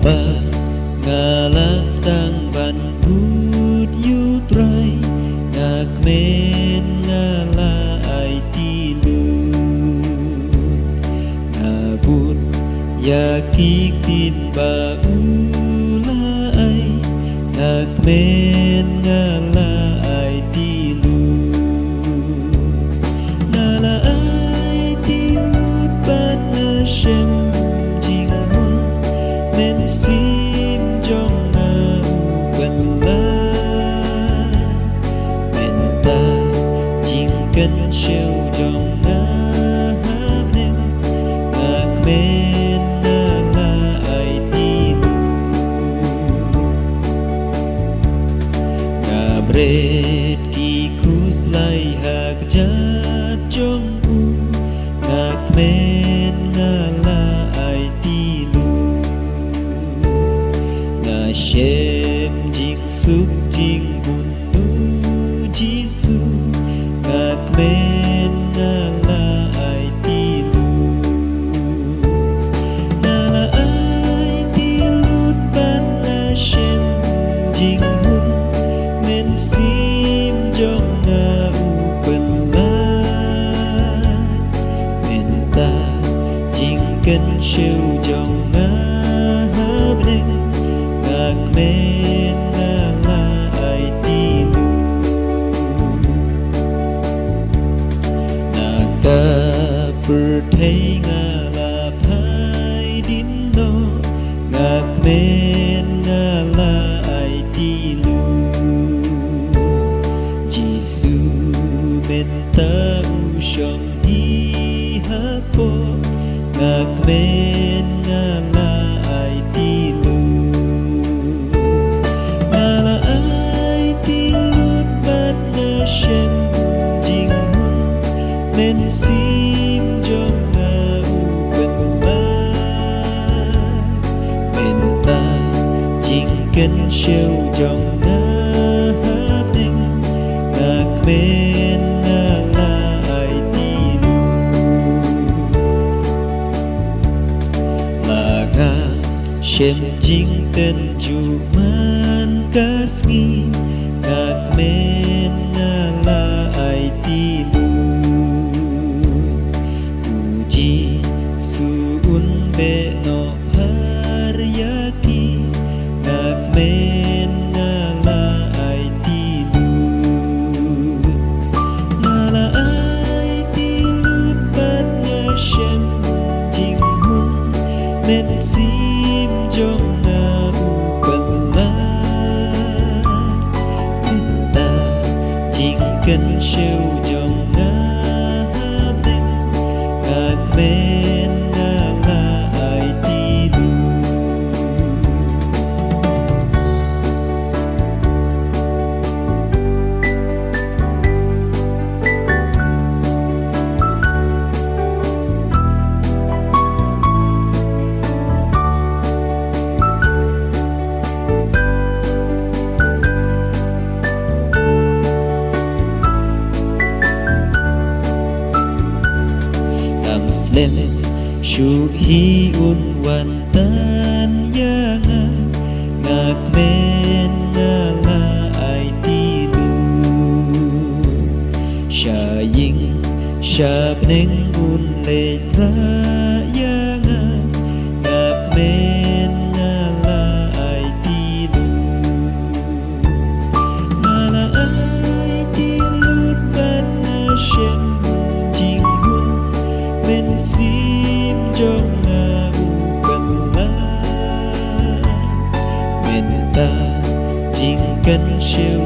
ba ngalas tang ban hud yutray ngakmen ngala ay tilu nabut yakik tin ba ula ay ngakmen ngala ay tilu ngala ay tilut ban na shem men sim jong na uban la men ta jing kan siêu jong na ham nem ngak men na la ai tilu kabret ki kus lai hak jat jong u ngak men na la ai tilu Shem jing suk jing bun nu jisu ngak men na la ai tilu na la ai tilut ban na shem jing hun men sim jong na upen la men ta jing kan siêu jong na hab neng men ngala ay tilu nakapertay ngala phay din no ngak men ngala ay tilu Jisu men ta usyong ihapo ngak men ngala ay tilu Shem jing hun men sim jong na uban la men ta jing kan siêu jong na hab neng ngak men na la ai tilu la nga Shem jing kan ju man kasngi ngak men la ai tilu uji suun be no haryaki ngak men la ai tilu la ai tilu ban na shem jing hun men sim jong na uban la kan siêu jong na ham neng ngak men na la ai tilu Muslim shu hi un wan tan yang ngak men ngala ai tilu sha ying sha neng un le ra yang ngak men ngala ai tilu ngala ai tilut ban na shem jing hun men sim jong na uban la men ta jing kan siêu